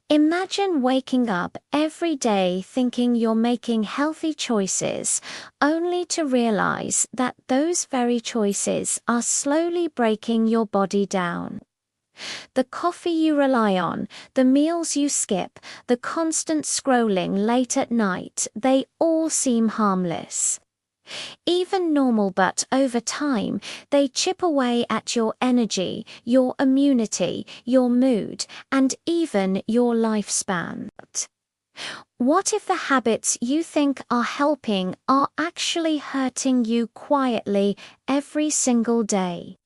Imagine waking up every day thinking you're making healthy choices, only to realize that those very choices are slowly breaking your body down. The coffee you rely on, the meals you skip, the constant scrolling late at night, they all seem harmless. Even normal, but over time, they chip away at your energy, your immunity, your mood, and even your lifespan. What if the habits you think are helping are actually hurting you quietly every single day?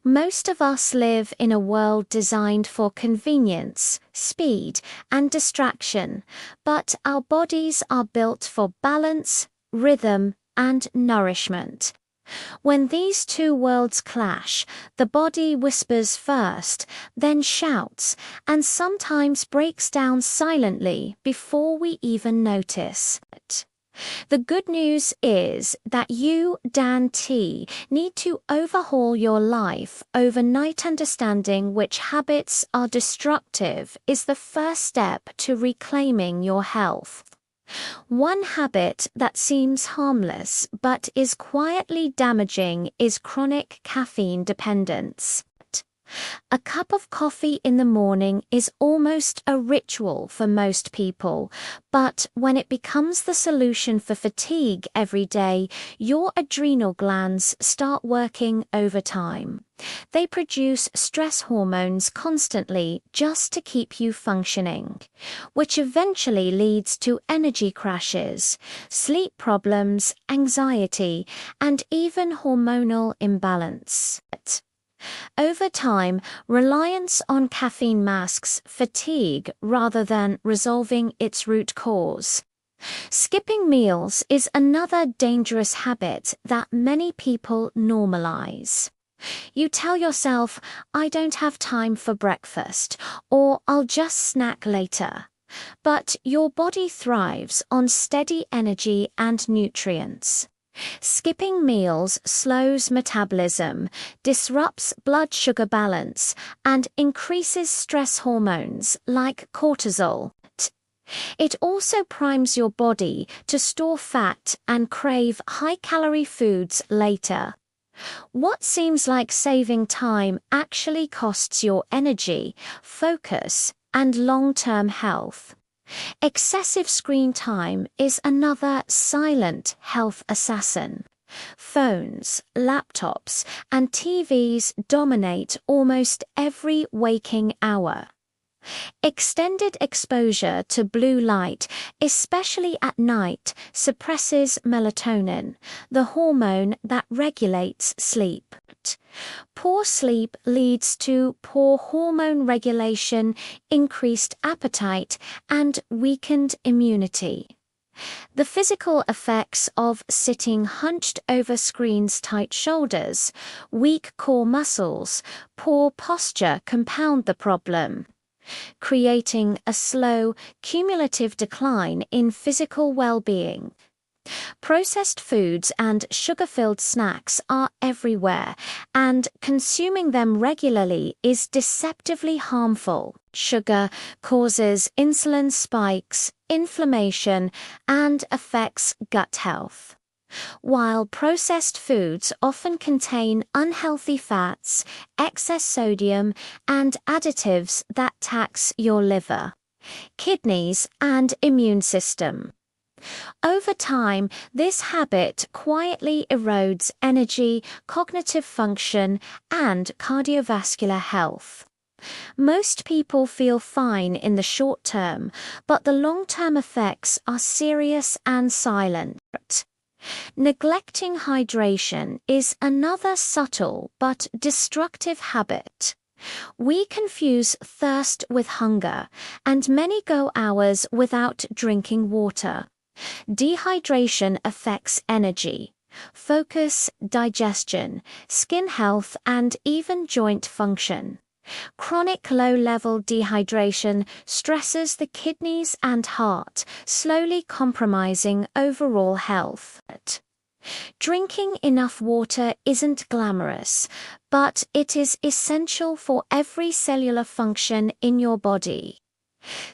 Most of us live in a world designed for convenience, speed, and distraction, but our bodies are built for balance, rhythm, and nourishment. When these two worlds clash, the body whispers first, then shouts, and sometimes breaks down silently before we even notice it. The good news is that you, Dan T, need to overhaul your life overnight. Understanding which habits are destructive is the first step to reclaiming your health. One habit that seems harmless but is quietly damaging is chronic caffeine dependence. A cup of coffee in the morning is almost a ritual for most people, but when it becomes the solution for fatigue every day, your adrenal glands start working overtime. They produce stress hormones constantly just to keep you functioning, which eventually leads to energy crashes, sleep problems, anxiety, and even hormonal imbalance. Over time, reliance on caffeine masks fatigue rather than resolving its root cause. Skipping meals is another dangerous habit that many people normalize. You tell yourself, "I don't have time for breakfast," or "I'll just snack later." But your body thrives on steady energy and nutrients. Skipping meals slows metabolism, disrupts blood sugar balance, and increases stress hormones like cortisol. It also primes your body to store fat and crave high-calorie foods later. What seems like saving time actually costs your energy, focus, and long-term health. Excessive screen time is another silent health assassin. Phones, laptops, and TVs dominate almost every waking hour. Extended exposure to blue light, especially at night, suppresses melatonin, the hormone that regulates sleep. Poor sleep leads to poor hormone regulation, increased appetite, and weakened immunity. The physical effects of sitting hunched over screens, tight shoulders, weak core muscles, poor posture compound the problem, creating a slow, cumulative decline in physical well-being. Processed foods and sugar-filled snacks are everywhere, and consuming them regularly is deceptively harmful. Sugar causes insulin spikes, inflammation, and affects gut health. While processed foods often contain unhealthy fats, excess sodium, and additives that tax your liver, kidneys, and immune system. Over time, this habit quietly erodes energy, cognitive function, and cardiovascular health. Most people feel fine in the short term, but the long-term effects are serious and silent. Neglecting hydration is another subtle but destructive habit. We confuse thirst with hunger, and many go hours without drinking water. Dehydration affects energy, focus, digestion, skin health, and even joint function. Chronic low-level dehydration stresses the kidneys and heart, slowly compromising overall health. Drinking enough water isn't glamorous, but it is essential for every cellular function in your body.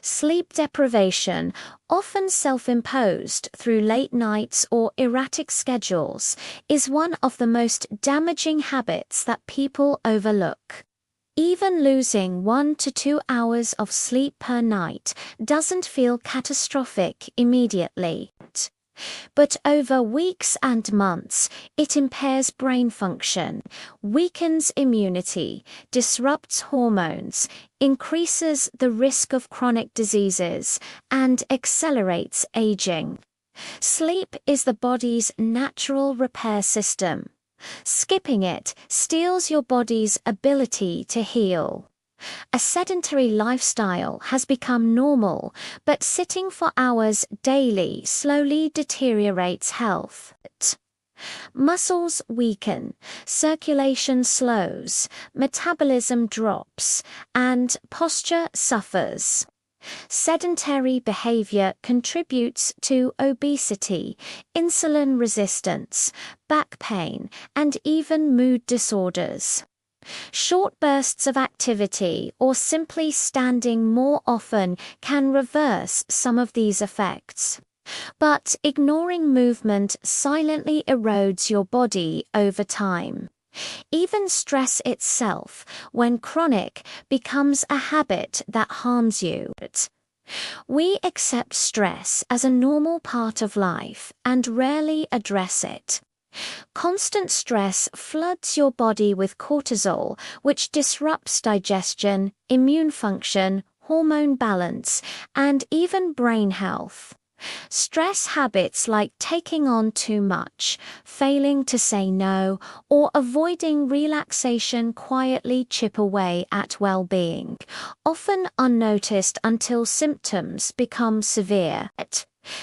Sleep deprivation, often self-imposed through late nights or erratic schedules, is one of the most damaging habits that people overlook. Even losing 1 to 2 hours of sleep per night doesn't feel catastrophic immediately. But over weeks and months, it impairs brain function, weakens immunity, disrupts hormones, increases the risk of chronic diseases, and accelerates aging. Sleep is the body's natural repair system. Skipping it steals your body's ability to heal. A sedentary lifestyle has become normal, but sitting for hours daily slowly deteriorates health. Muscles weaken, circulation slows, metabolism drops, and posture suffers. Sedentary behavior contributes to obesity, insulin resistance, back pain, and even mood disorders. Short bursts of activity or simply standing more often can reverse some of these effects. But ignoring movement silently erodes your body over time. Even stress itself, when chronic, becomes a habit that harms you. We accept stress as a normal part of life and rarely address it. Constant stress floods your body with cortisol, which disrupts digestion, immune function, hormone balance, and even brain health. Stress habits like taking on too much, failing to say no, or avoiding relaxation quietly chip away at well-being, often unnoticed until symptoms become severe.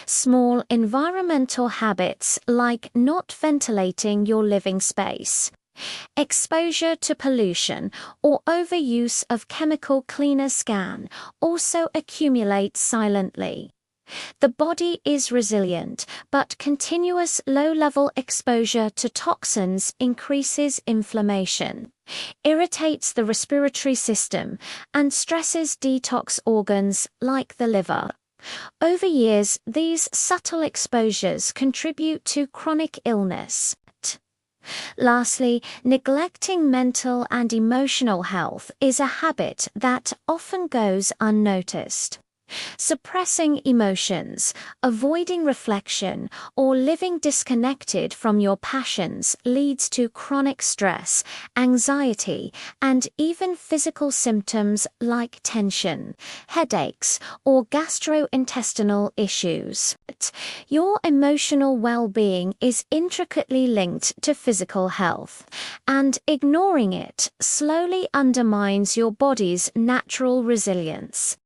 Small environmental habits like not ventilating your living space, exposure to pollution, or overuse of chemical cleaners can also accumulate silently. The body is resilient, but continuous low-level exposure to toxins increases inflammation, irritates the respiratory system, and stresses detox organs like the liver. Over years, these subtle exposures contribute to chronic illness. Lastly, neglecting mental and emotional health is a habit that often goes unnoticed. Suppressing emotions, avoiding reflection, or living disconnected from your passions leads to chronic stress, anxiety, and even physical symptoms like tension, headaches, or gastrointestinal issues. Your emotional well-being is intricately linked to physical health, and ignoring it slowly undermines your body's natural resilience.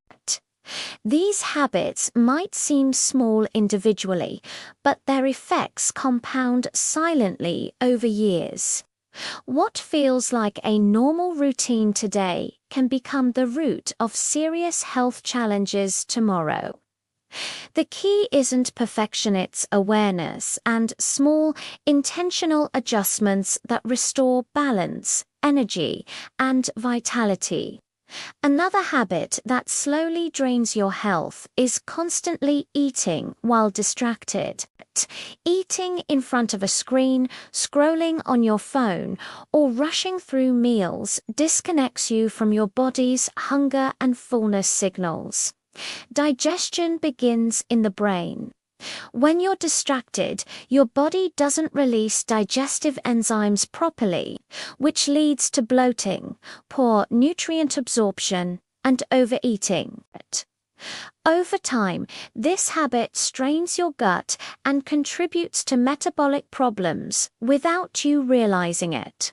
These habits might seem small individually, but their effects compound silently over years. What feels like a normal routine today can become the root of serious health challenges tomorrow. The key isn't perfection, it's awareness and small, intentional adjustments that restore balance, energy, and vitality. Another habit that slowly drains your health is constantly eating while distracted. Eating in front of a screen, scrolling on your phone, or rushing through meals disconnects you from your body's hunger and fullness signals. Digestion begins in the brain. When you're distracted, your body doesn't release digestive enzymes properly, which leads to bloating, poor nutrient absorption, and overeating. Over time, this habit strains your gut and contributes to metabolic problems without you realizing it.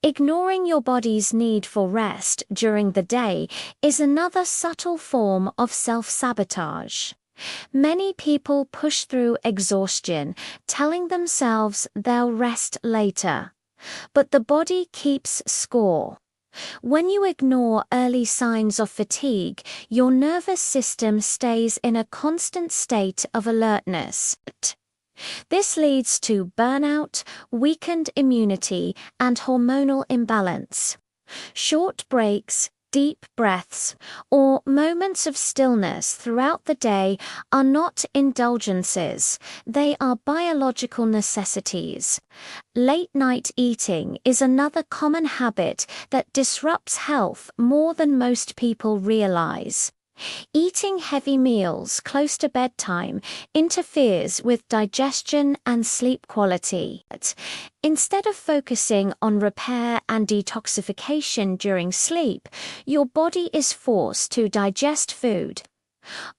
Ignoring your body's need for rest during the day is another subtle form of self-sabotage. Many people push through exhaustion, telling themselves they'll rest later. But the body keeps score. When you ignore early signs of fatigue, your nervous system stays in a constant state of alertness. This leads to burnout, weakened immunity, and hormonal imbalance. Short breaks, deep breaths, or moments of stillness throughout the day are not indulgences, they are biological necessities. Late-night eating is another common habit that disrupts health more than most people realize. Eating heavy meals close to bedtime interferes with digestion and sleep quality. Instead of focusing on repair and detoxification during sleep, your body is forced to digest food.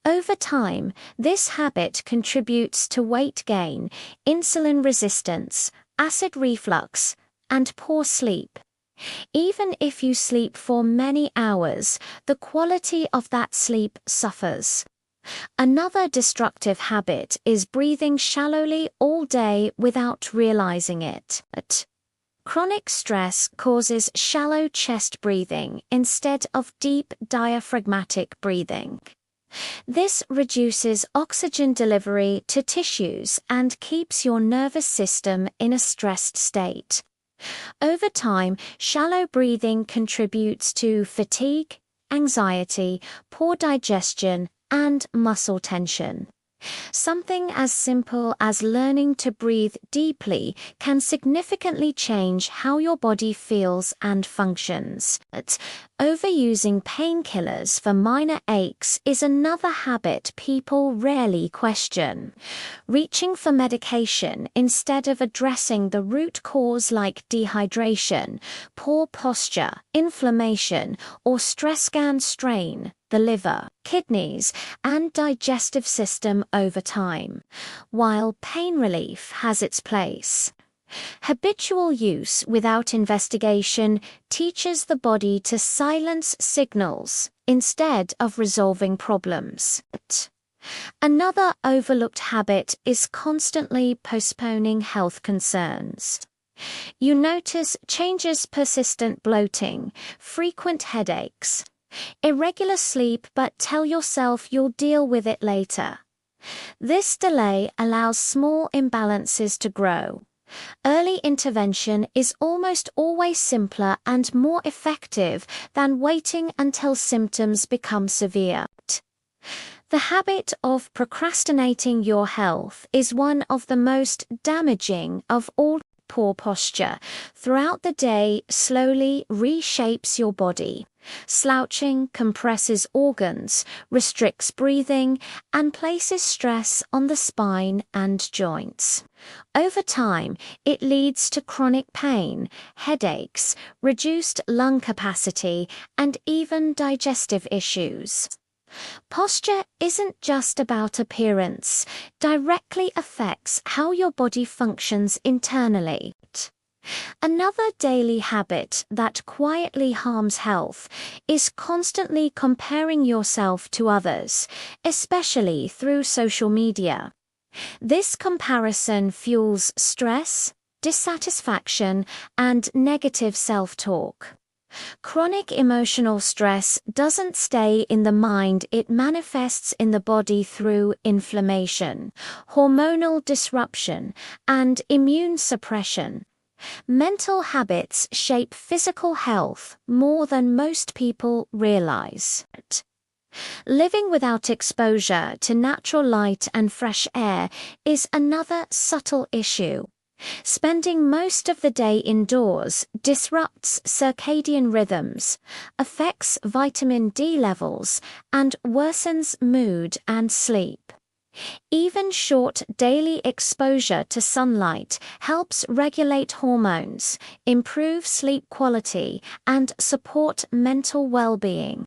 Over time, this habit contributes to weight gain, insulin resistance, acid reflux, and poor sleep. Even if you sleep for many hours, the quality of that sleep suffers. Another destructive habit is breathing shallowly all day without realizing it. Chronic stress causes shallow chest breathing instead of deep diaphragmatic breathing. This reduces oxygen delivery to tissues and keeps your nervous system in a stressed state. Over time, shallow breathing contributes to fatigue, anxiety, poor digestion, and muscle tension. Something as simple as learning to breathe deeply can significantly change how your body feels and functions. Overusing painkillers for minor aches is another habit people rarely question. Reaching for medication instead of addressing the root cause like dehydration, poor posture, inflammation, or stress can strain the liver, kidneys, and digestive system over time. While pain relief has its place, habitual use without investigation teaches the body to silence signals instead of resolving problems. Another overlooked habit is constantly postponing health concerns. You notice changes: persistent bloating, frequent headaches, irregular sleep, but tell yourself you'll deal with it later. This delay allows small imbalances to grow. Early intervention is almost always simpler and more effective than waiting until symptoms become severe. The habit of procrastinating your health is one of the most damaging of all. Poor posture throughout the day slowly reshapes your body. Slouching compresses organs, restricts breathing, and places stress on the spine and joints. Over time, it leads to chronic pain, headaches, reduced lung capacity, and even digestive issues. Posture isn't just about appearance, directly affects how your body functions internally. Another daily habit that quietly harms health is constantly comparing yourself to others, especially through social media. This comparison fuels stress, dissatisfaction, and negative self-talk. Chronic emotional stress doesn't stay in the mind, it manifests in the body through inflammation, hormonal disruption, and immune suppression. Mental habits shape physical health more than most people realize. Living without exposure to natural light and fresh air is another subtle issue. Spending most of the day indoors disrupts circadian rhythms, affects vitamin D levels, and worsens mood and sleep. Even short daily exposure to sunlight helps regulate hormones, improve sleep quality, and support mental well-being.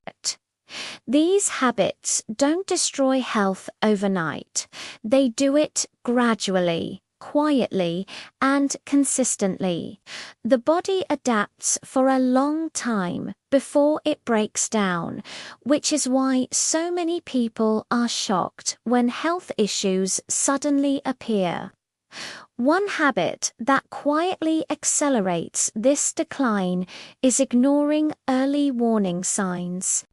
These habits don't destroy health overnight. They do it gradually, quietly, and consistently. The body adapts for a long time before it breaks down, which is why so many people are shocked when health issues suddenly appear. One habit that quietly accelerates this decline is ignoring early warning signs.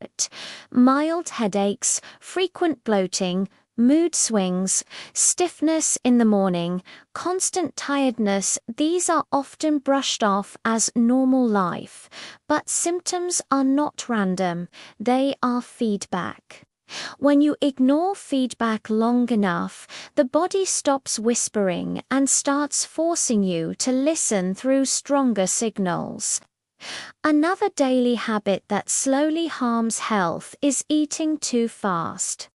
Mild headaches, frequent bloating, mood swings, stiffness in the morning, constant tiredness, these are often brushed off as normal life. But symptoms are not random, they are feedback. When you ignore feedback long enough, the body stops whispering and starts forcing you to listen through stronger signals. Another daily habit that slowly harms health is eating too fast.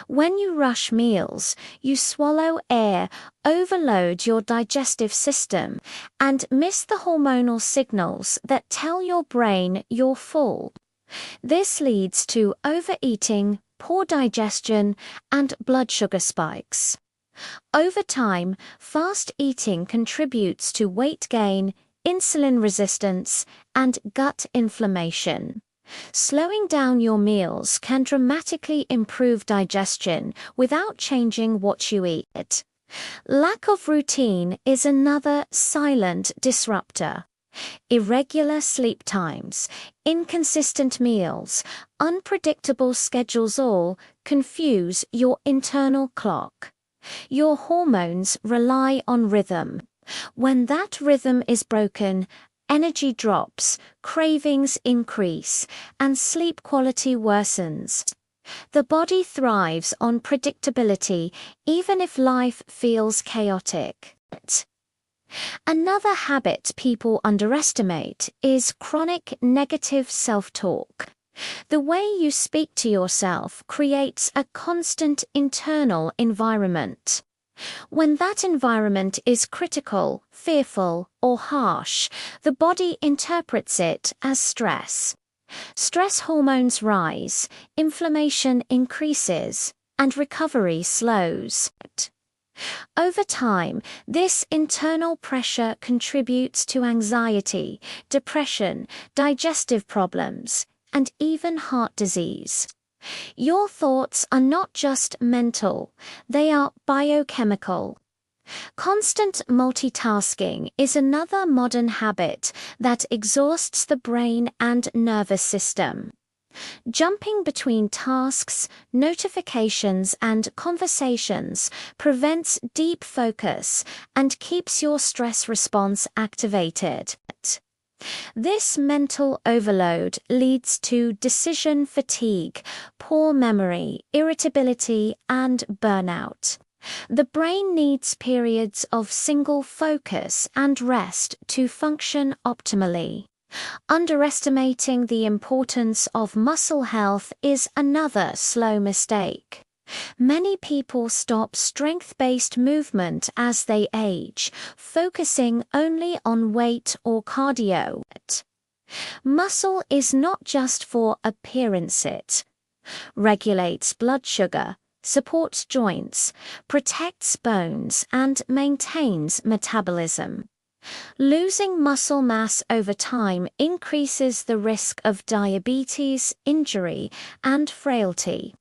When you rush meals, you swallow air, overload your digestive system, and miss the hormonal signals that tell your brain you're full. This leads to overeating, poor digestion, and blood sugar spikes. Over time, fast eating contributes to weight gain, insulin resistance, and gut inflammation. Slowing down your meals can dramatically improve digestion without changing what you eat. Lack of routine is another silent disruptor. Irregular sleep times, inconsistent meals, unpredictable schedules all confuse your internal clock. Your hormones rely on rhythm. When that rhythm is broken, energy drops, cravings increase, and sleep quality worsens. The body thrives on predictability, even if life feels chaotic. Another habit people underestimate is chronic negative self-talk. The way you speak to yourself creates a constant internal environment. When that environment is critical, fearful, or harsh, the body interprets it as stress. Stress hormones rise, inflammation increases, and recovery slows. Over time, this internal pressure contributes to anxiety, depression, digestive problems, and even heart disease. Your thoughts are not just mental, they are biochemical. Constant multitasking is another modern habit that exhausts the brain and nervous system. Jumping between tasks, notifications, and conversations prevents deep focus and keeps your stress response activated. This mental overload leads to decision fatigue, poor memory, irritability, and burnout. The brain needs periods of single focus and rest to function optimally. Underestimating the importance of muscle health is another slow mistake. Many people stop strength-based movement as they age, focusing only on weight or cardio. Muscle is not just for appearance, it regulates blood sugar, supports joints, protects bones, and maintains metabolism. Losing muscle mass over time increases the risk of diabetes, injury, and frailty.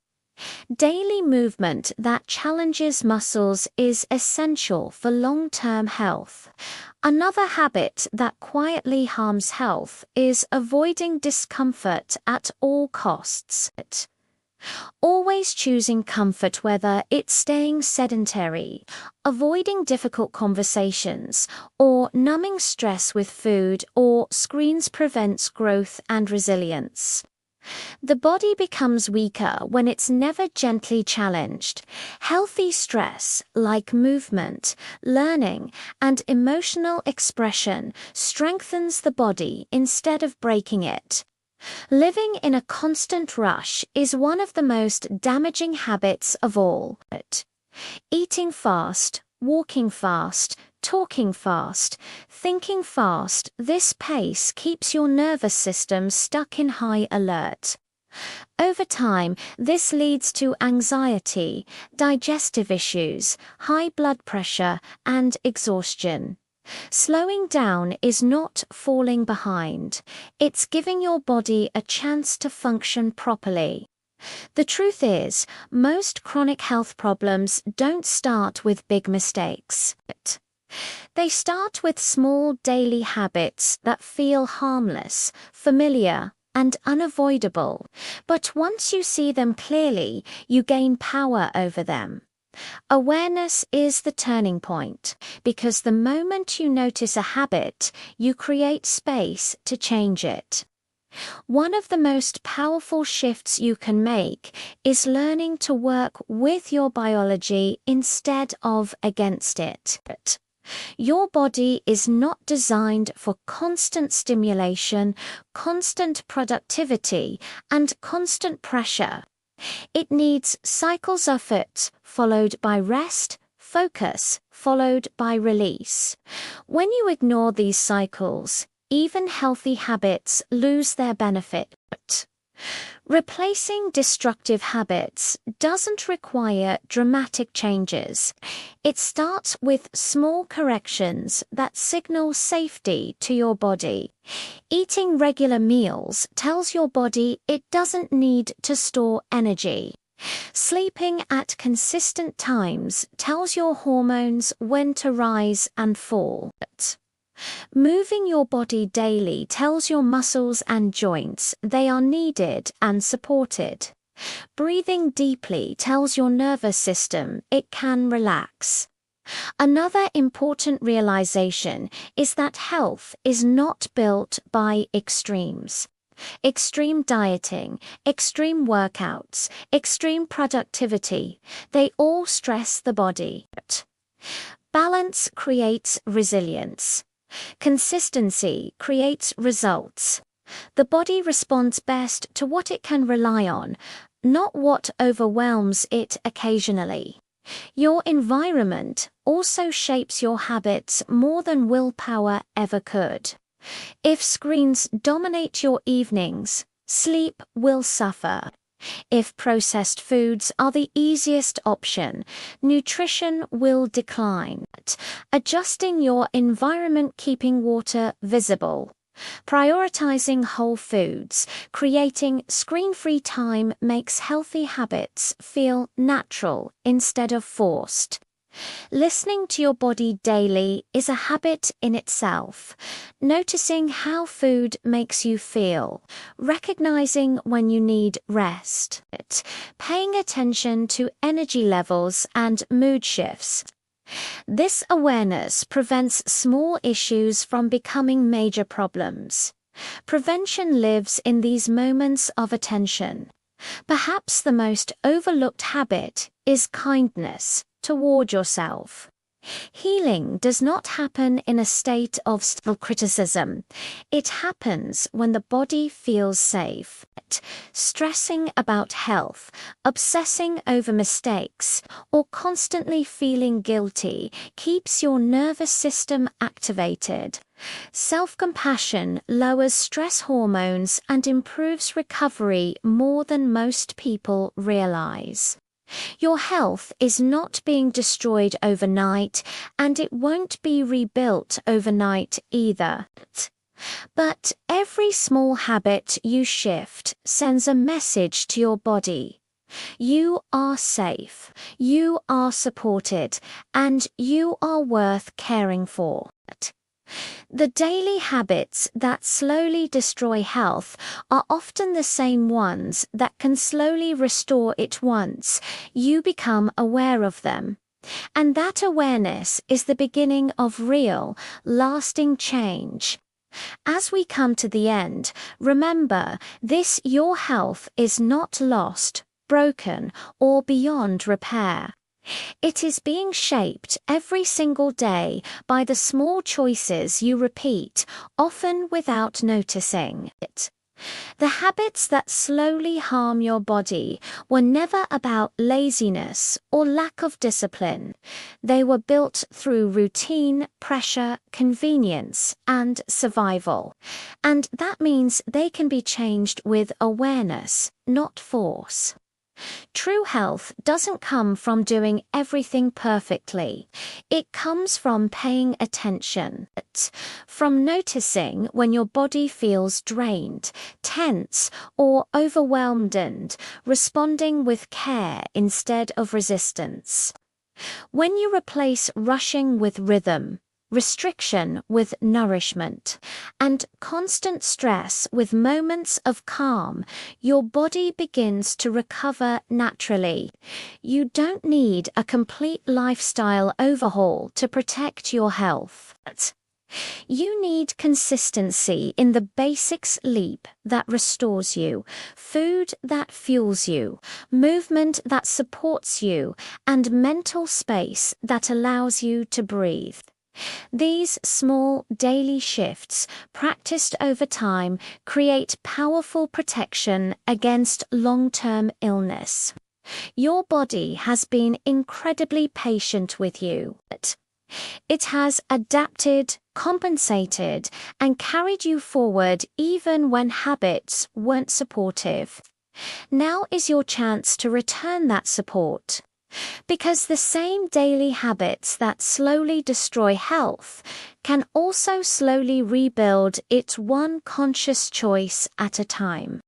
Daily movement that challenges muscles is essential for long-term health. Another habit that quietly harms health is avoiding discomfort at all costs. Always choosing comfort, whether it's staying sedentary, avoiding difficult conversations, or numbing stress with food or screens prevents growth and resilience. The body becomes weaker when it's never gently challenged. Healthy stress, like movement, learning, and emotional expression, strengthens the body instead of breaking it. Living in a constant rush is one of the most damaging habits of all. Eating fast, walking fast, talking fast, thinking fast, this pace keeps your nervous system stuck in high alert. Over time, this leads to anxiety, digestive issues, high blood pressure, and exhaustion. Slowing down is not falling behind. It's giving your body a chance to function properly. The truth is, most chronic health problems don't start with big mistakes. They start with small daily habits that feel harmless, familiar, and unavoidable, but once you see them clearly, you gain power over them. Awareness is the turning point, because the moment you notice a habit, you create space to change it. One of the most powerful shifts you can make is learning to work with your biology instead of against it. Your body is not designed for constant stimulation, constant productivity, and constant pressure. It needs cycles of it, followed by rest, focus, followed by release. When you ignore these cycles, even healthy habits lose their benefit. Replacing destructive habits doesn't require dramatic changes. It starts with small corrections that signal safety to your body. Eating regular meals tells your body it doesn't need to store energy. Sleeping at consistent times tells your hormones when to rise and fall. Moving your body daily tells your muscles and joints they are needed and supported. Breathing deeply tells your nervous system it can relax. Another important realization is that health is not built by extremes. Extreme dieting, extreme workouts, extreme productivity, they all stress the body. Balance creates resilience. Consistency creates results. The body responds best to what it can rely on, not what overwhelms it occasionally. Your environment also shapes your habits more than willpower ever could. If screens dominate your evenings, sleep will suffer. If processed foods are the easiest option, nutrition will decline. Adjusting your environment, keeping water visible. Prioritizing whole foods, creating screen-free time makes healthy habits feel natural instead of forced. Listening to your body daily is a habit in itself. Noticing how food makes you feel, recognizing when you need rest, paying attention to energy levels and mood shifts. This awareness prevents small issues from becoming major problems. Prevention lives in these moments of attention. Perhaps the most overlooked habit is kindness toward yourself. Healing does not happen in a state of self-criticism. It happens when the body feels safe. Stressing about health, obsessing over mistakes, or constantly feeling guilty keeps your nervous system activated. Self-compassion lowers stress hormones and improves recovery more than most people realize. Your health is not being destroyed overnight, and it won't be rebuilt overnight either. But every small habit you shift sends a message to your body. You are safe, you are supported, and you are worth caring for. The daily habits that slowly destroy health are often the same ones that can slowly restore it once you become aware of them. And that awareness is the beginning of real, lasting change. As we come to the end, remember this: your health is not lost, broken, or beyond repair. It is being shaped every single day by the small choices you repeat, often without noticing it. The habits that slowly harm your body were never about laziness or lack of discipline. They were built through routine, pressure, convenience, and survival. And that means they can be changed with awareness, not force. True health doesn't come from doing everything perfectly. It comes from paying attention, from noticing when your body feels drained, tense, or overwhelmed, and responding with care instead of resistance. When you replace rushing with rhythm, restriction with nourishment, and constant stress with moments of calm, your body begins to recover naturally. You don't need a complete lifestyle overhaul to protect your health. You need consistency in the basic sleep that restores you, food that fuels you, movement that supports you, and mental space that allows you to breathe. These small daily shifts, practiced over time, create powerful protection against long-term illness. Your body has been incredibly patient with you. It has adapted, compensated, and carried you forward even when habits weren't supportive. Now is your chance to return that support. Because the same daily habits that slowly destroy health can also slowly rebuild it one conscious choice at a time.